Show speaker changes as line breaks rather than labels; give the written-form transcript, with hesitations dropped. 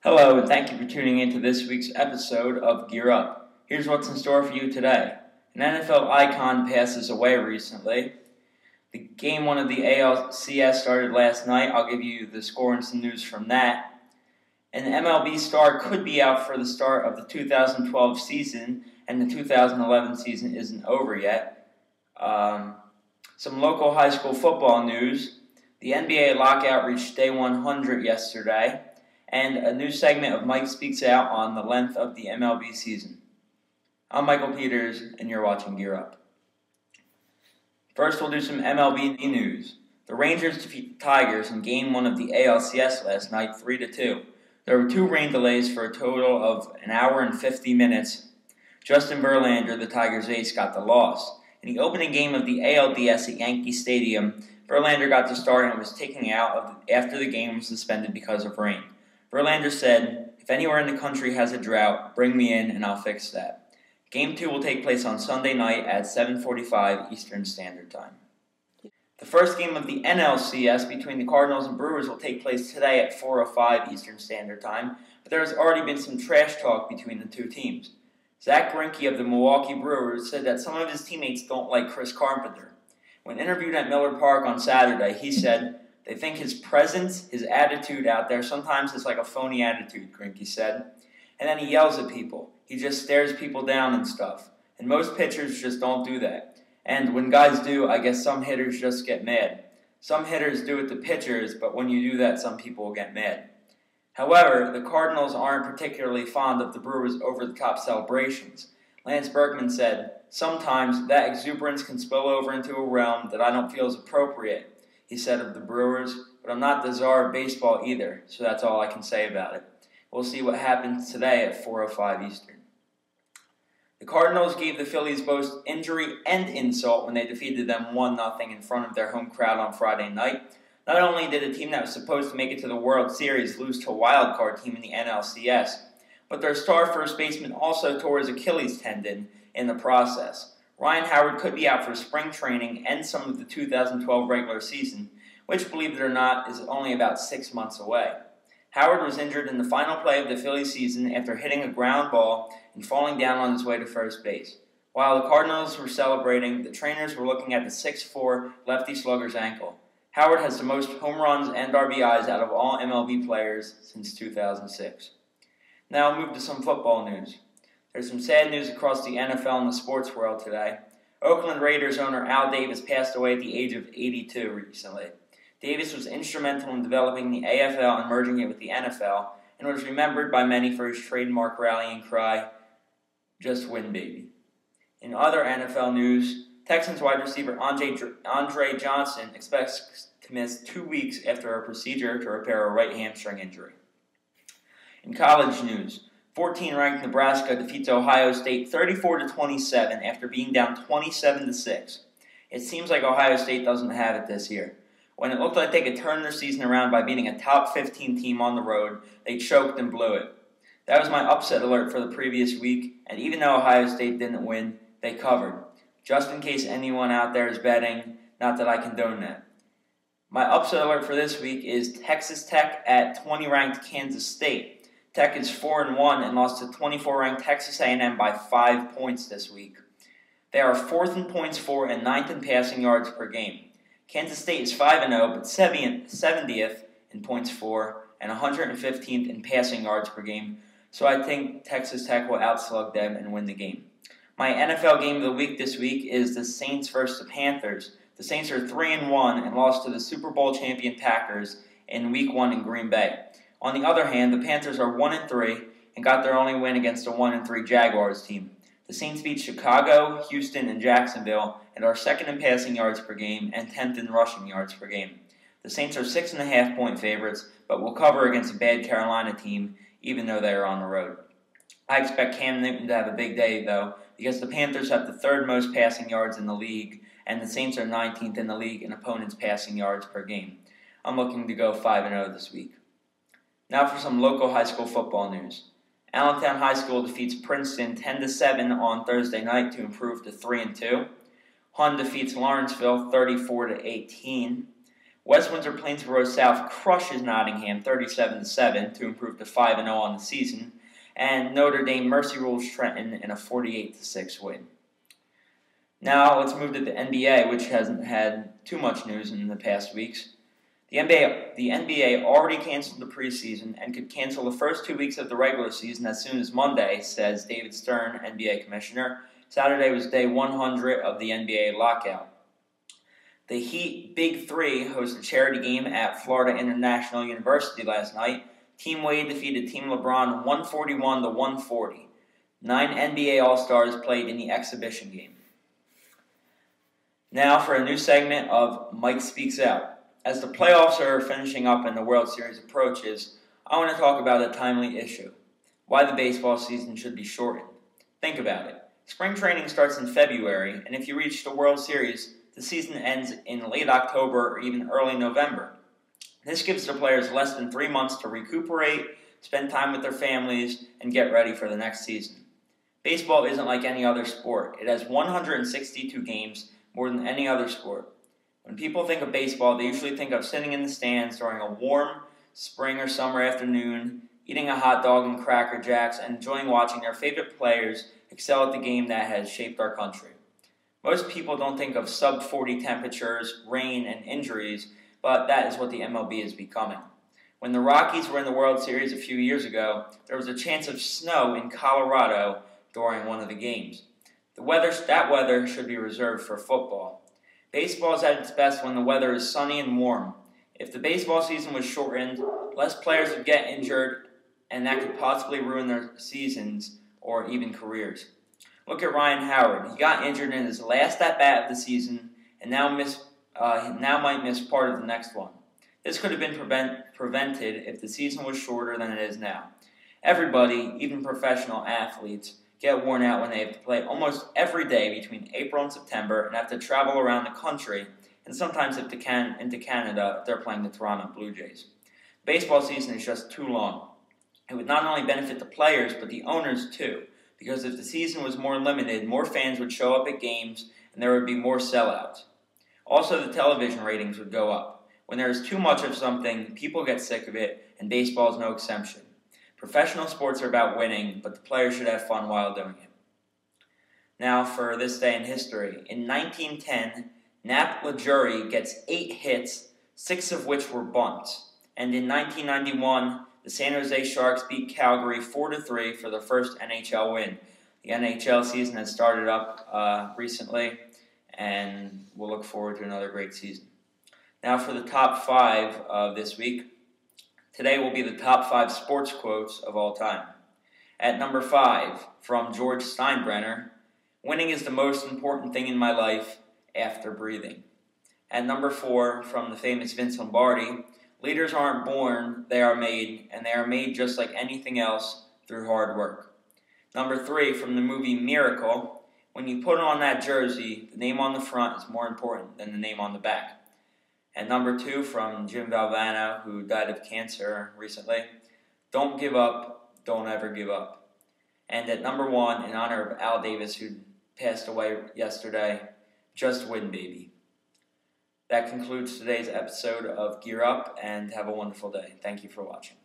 Hello, and thank you for tuning in to this week's episode of Gear Up. Here's what's in store for you today. An NFL icon passes away recently. The game one of the ALCS started last night. I'll give you the score and some news from that. An MLB star could be out for the start of the 2012 season, and the 2011 season isn't over yet. Some local high school football news. The NBA lockout reached day 100 yesterday. And a new segment of Mike Speaks Out on the length of the MLB season. I'm Michael Peters, and you're watching Gear Up. First, we'll do some MLB news. The Rangers defeat the Tigers in Game 1 of the ALCS last night, 3-2. There were 2 rain delays for a total of an hour and 50 minutes. Justin Verlander, the Tigers' ace, got the loss. In the opening game of the ALDS at Yankee Stadium, Verlander got the start and was taken out after the game was suspended because of rain. Verlander said, "If anywhere in the country has a drought, bring me in and I'll fix that." Game 2 will take place on Sunday night at 7:45 Eastern Standard Time. The first game of the NLCS between the Cardinals and Brewers will take place today at 4:05 Eastern Standard Time, but there has already been some trash talk between the two teams. Zach Greinke of the Milwaukee Brewers said that some of his teammates don't like Chris Carpenter. When interviewed at Miller Park on Saturday, he said, "They think his presence, his attitude out there, sometimes it's like a phony attitude," Greinke said. And then he yells at people. He just stares people down and stuff. And most pitchers just don't do that. And when guys do, I guess some hitters just get mad. Some hitters do it to pitchers, but when you do that, some people get mad. However, the Cardinals aren't particularly fond of the Brewers' over-the-top celebrations. Lance Berkman said, "Sometimes that exuberance can spill over into a realm that I don't feel is appropriate," he said of the Brewers, "but I'm not the czar of baseball either, so that's all I can say about it." We'll see what happens today at 4:05 Eastern. The Cardinals gave the Phillies both injury and insult when they defeated them 1-0 in front of their home crowd on Friday night. Not only did a team that was supposed to make it to the World Series lose to a wild card team in the NLCS, but their star first baseman also tore his Achilles tendon in the process. Ryan Howard could be out for spring training and some of the 2012 regular season, which, believe it or not, is only about 6 months away. Howard was injured in the final play of the Phillies season after hitting a ground ball and falling down on his way to first base. While the Cardinals were celebrating, the trainers were looking at the 6'4" lefty slugger's ankle. Howard has the most home runs and RBIs out of all MLB players since 2006. Now I'll move to some football news. There's some sad news across the NFL and the sports world today. Oakland Raiders owner Al Davis passed away at the age of 82 recently. Davis was instrumental in developing the AFL and merging it with the NFL, and was remembered by many for his trademark rallying cry, "Just win, baby." In other NFL news, Texans wide receiver Andre Johnson expects to miss 2 weeks after a procedure to repair a right hamstring injury. In college news, 14th-ranked Nebraska defeats Ohio State 34-27 after being down 27-6. It seems like Ohio State doesn't have it this year. When it looked like they could turn their season around by beating a top 15 team on the road, they choked and blew it. That was my upset alert for the previous week, and even though Ohio State didn't win, they covered. Just in case anyone out there is betting, not that I condone that. My upset alert for this week is Texas Tech at 20th-ranked Kansas State. Tech is 4-1 and lost to 24th-ranked Texas A&M by 5 points this week. They are 4th in points for and 9th in passing yards per game. Kansas State is 5-0, but 70th in points for and 115th in passing yards per game, so I think Texas Tech will outslug them and win the game. My NFL game of the week this week is the Saints versus the Panthers. The Saints are 3-1 and lost to the Super Bowl champion Packers in Week 1 in Green Bay. On the other hand, the Panthers are 1-3 and got their only win against a 1-3 Jaguars team. The Saints beat Chicago, Houston, and Jacksonville and are 2nd in passing yards per game and 10th in rushing yards per game. The Saints are 6.5-point favorites, but will cover against a bad Carolina team, even though they are on the road. I expect Cam Newton to have a big day, though, because the Panthers have the third most passing yards in the league, and the Saints are 19th in the league in opponents' passing yards per game. I'm looking to go 5-0 this week. Now for some local high school football news. Allentown High School defeats Princeton 10-7 on Thursday night to improve to 3-2. Hunn defeats Lawrenceville 34-18. West Windsor Plainsboro South crushes Nottingham 37-7 to improve to 5-0 on the season. And Notre Dame mercy rules Trenton in a 48-6 win. Now let's move to the NBA, which hasn't had too much news in the past weeks. The NBA already canceled the preseason and could cancel the first 2 weeks of the regular season as soon as Monday, says David Stern, NBA commissioner. Saturday was day 100 of the NBA lockout. The Heat Big Three hosted a charity game at Florida International University last night. Team Wade defeated Team LeBron 141-140. 9 NBA All-Stars played in the exhibition game. Now for a new segment of Mike Speaks Out. As the playoffs are finishing up and the World Series approaches, I want to talk about a timely issue: why the baseball season should be shortened. Think about it. Spring training starts in February, and if you reach the World Series, the season ends in late October or even early November. This gives the players less than 3 months to recuperate, spend time with their families, and get ready for the next season. Baseball isn't like any other sport. It has 162 games, more than any other sport. When people think of baseball, they usually think of sitting in the stands during a warm spring or summer afternoon, eating a hot dog and Cracker Jacks, and enjoying watching their favorite players excel at the game that has shaped our country. Most people don't think of sub-40 temperatures, rain, and injuries, but that is what the MLB is becoming. When the Rockies were in the World Series a few years ago, there was a chance of snow in Colorado during one of the games. That weather should be reserved for football. Baseball is at its best when the weather is sunny and warm. If the baseball season was shortened, less players would get injured, and that could possibly ruin their seasons or even careers. Look at Ryan Howard. He got injured in his last at-bat of the season and now might miss part of the next one. This could have been prevented if the season was shorter than it is now. Everybody, even professional athletes, get worn out when they have to play almost every day between April and September and have to travel around the country and sometimes into Canada if they're playing the Toronto Blue Jays. Baseball season is just too long. It would not only benefit the players but the owners too, because if the season was more limited, more fans would show up at games and there would be more sellouts. Also, the television ratings would go up. When there is too much of something, people get sick of it, and baseball is no exception. Professional sports are about winning, but the players should have fun while doing it. Now for this day in history. In 1910, Nap Leguri gets 8 hits, 6 of which were bunts. And in 1991, the San Jose Sharks beat Calgary 4-3 for their first NHL win. The NHL season has started up recently, and we'll look forward to another great season. Now for the top 5 of this week. Today will be the top 5 sports quotes of all time. At number 5, from George Steinbrenner, "Winning is the most important thing in my life after breathing." At number 4, from the famous Vince Lombardi, "Leaders aren't born, they are made, and they are made just like anything else through hard work." Number 3, from the movie Miracle, "When you put on that jersey, the name on the front is more important than the name on the back." And number 2, from Jim Valvano, who died of cancer recently, "Don't give up, don't ever give up." And at number 1, in honor of Al Davis, who passed away yesterday, "Just win, baby." That concludes today's episode of Gear Up, and have a wonderful day. Thank you for watching.